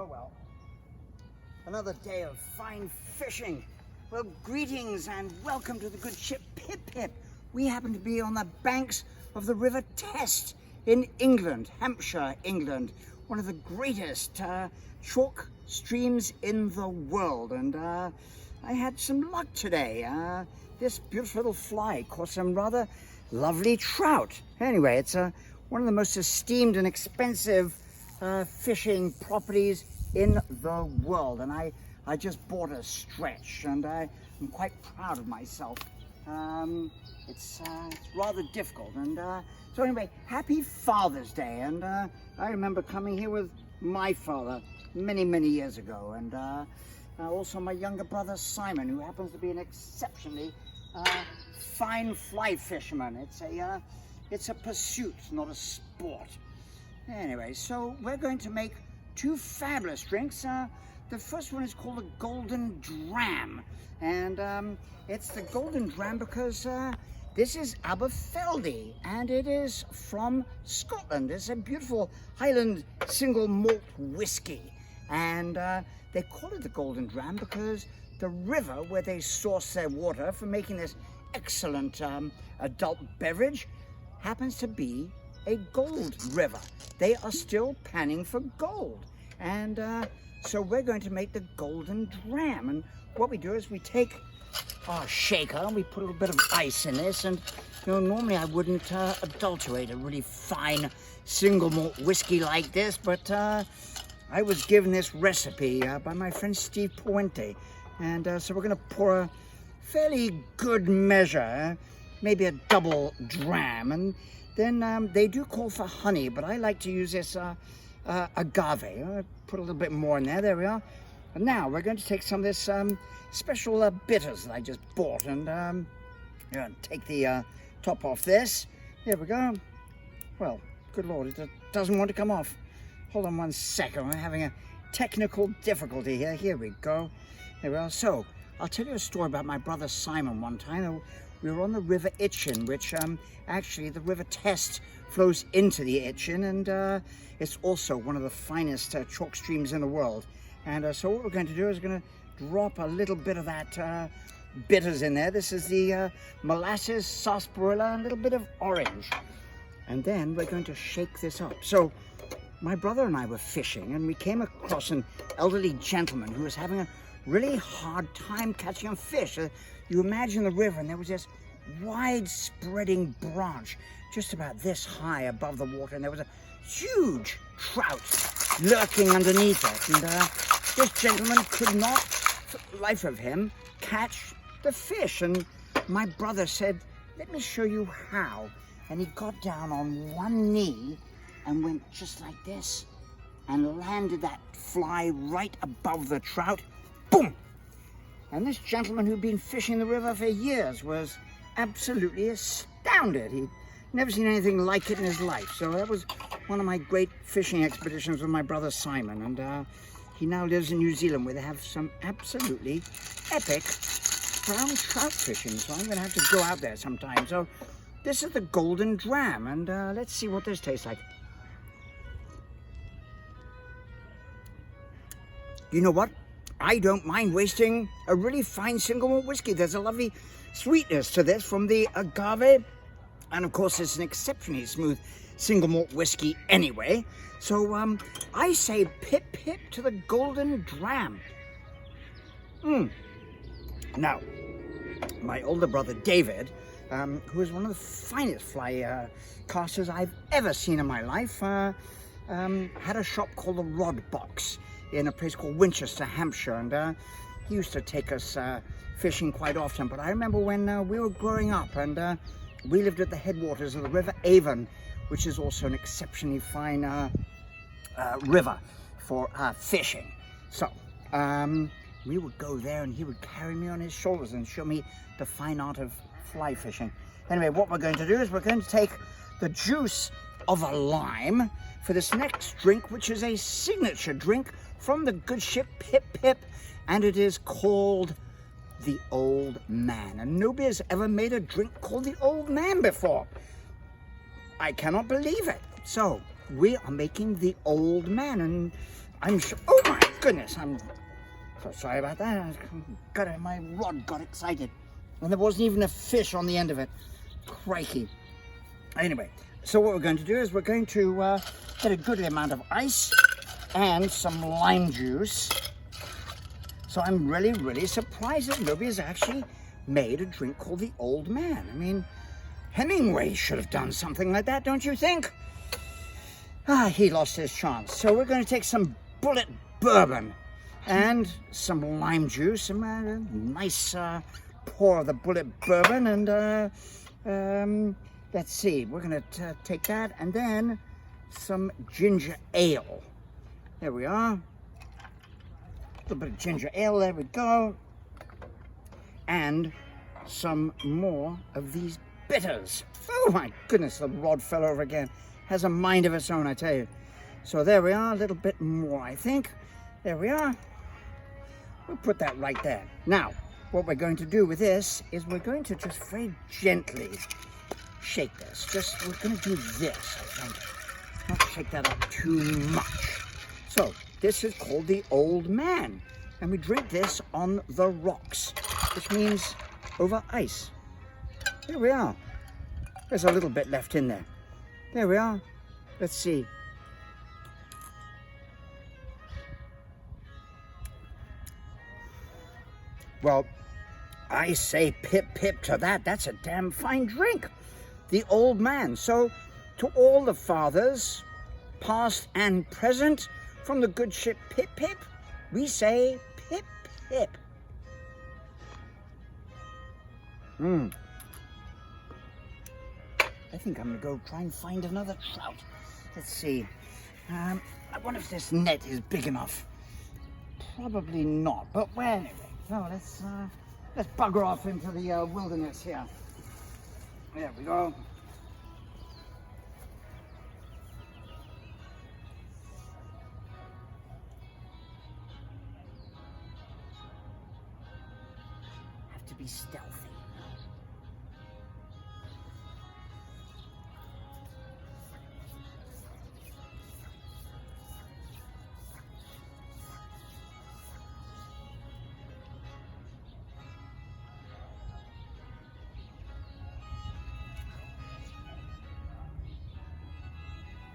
Oh well. Another day of fine fishing. Well, greetings and welcome to the good ship Pip Pip. We happen to be on the banks of the River Test in England, Hampshire, England. One of the greatest chalk streams in the world. And I had some luck today. This beautiful little fly caught some rather lovely trout. Anyway, it's one of the most esteemed and expensive fishing properties in the world, and I just bought a stretch, and I'm quite proud of myself. It's rather difficult, and so anyway, happy Father's Day. And I remember coming here with my father many years ago, and also my younger brother Simon, who happens to be an exceptionally fine fly fisherman. It's a pursuit, not a sport. Anyway, so we're going to make two fabulous drinks. The first one is called the Golden Dram, and it's the Golden Dram because this is Aberfeldy, and it is from Scotland. It's a beautiful Highland single malt whisky, and they call it the Golden Dram because the river where they source their water for making this excellent adult beverage happens to be a gold river. They are still panning for gold, and so we're going to make the Golden Dram. And what we do is we take our shaker and we put a little bit of ice in this, and you know, normally I wouldn't adulterate a really fine single malt whiskey like this, but I was given this recipe by my friend Steve Puente, and so we're going to pour a fairly good measure, maybe a double dram, and then they do call for honey, but I like to use this agave. I'll put a little bit more in there. There we are. And now we're going to take some of this special bitters that I just bought, and take the top off this. Here we go. Well, good Lord, it doesn't want to come off. Hold on one second. I'm having a technical difficulty here. Here we go. There we are. So I'll tell you a story about my brother Simon. One time we were on the River Itchen, which actually the River Test flows into the Itchen, and it's also one of the finest chalk streams in the world. And so what we're going to do is we're going to drop a little bit of that bitters in there. This is the molasses, sarsaparilla, and a little bit of orange. And then we're going to shake this up. So my brother and I were fishing, and we came across an elderly gentleman who was having a really hard time catching a fish. You imagine the river, and there was this wide spreading branch just about this high above the water, and there was a huge trout lurking underneath it, and this gentleman could not, for the life of him, catch the fish. And my brother said, "Let me show you how." And he got down on one knee and went just like this and landed that fly right above the trout. Boom! And this gentleman who'd been fishing the river for years was absolutely astounded. He'd never seen anything like it in his life. So that was one of my great fishing expeditions with my brother Simon. And he now lives in New Zealand, where they have some absolutely epic brown trout fishing. So I'm going to have to go out there sometime. So this is the Golden Dram, and let's see what this tastes like. You know what? I don't mind wasting a really fine single malt whiskey. There's a lovely sweetness to this from the agave, and of course it's an exceptionally smooth single malt whiskey anyway. So I say pip pip to the Golden Dram. Now, my older brother David, who is one of the finest fly casters I've ever seen in my life, had a shop called the Rod Box in a place called Winchester, Hampshire, and he used to take us fishing quite often. But I remember when we were growing up, and we lived at the headwaters of the River Avon, which is also an exceptionally fine river for fishing. So we would go there, and he would carry me on his shoulders and show me the fine art of fly fishing. Anyway, what we're going to do is we're going to take the juice of a lime for this next drink, which is a signature drink from the good ship Pip Pip, and it is called the Old Man. And nobody has ever made a drink called the Old Man before. I cannot believe it. So we are making the Old Man, and I'm sure. Oh my goodness! I'm so sorry about that. My rod got excited, and there wasn't even a fish on the end of it. Crikey! Anyway, so what we're going to do is we're going to get a good amount of ice and some lime juice. So I'm really, really surprised that nobody's actually made a drink called the Old Man. I mean, Hemingway should have done something like that, don't you think? He lost his chance. So we're going to take some Bulleit bourbon and some lime juice and a nice pour of the Bulleit bourbon, and let's see, we're going to take that and then some ginger ale. There we are. A little bit of ginger ale, there we go. And some more of these bitters. Oh my goodness, the rod fell over again. Has a mind of its own, I tell you. So there we are, a little bit more, I think. There we are. We'll put that right there. Now, what we're going to do with this is we're going to just very gently shake this. We're going to do this, I think. Not shake that up too much. So, this is called the Old Man. And we drink this on the rocks, which means over ice. Here we are. There's a little bit left in there. There we are. Let's see. Well, I say pip pip to that. That's a damn fine drink. The Old Man. So, to all the fathers, past and present, from the good ship Pip Pip, we say pip pip. I think I'm going to go try and find another trout. Let's see. I wonder if this net is big enough. Probably not, but well, anyway. So let's bugger off into the wilderness here. There we go. Have to be stealthy.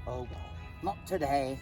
Oh well, not today.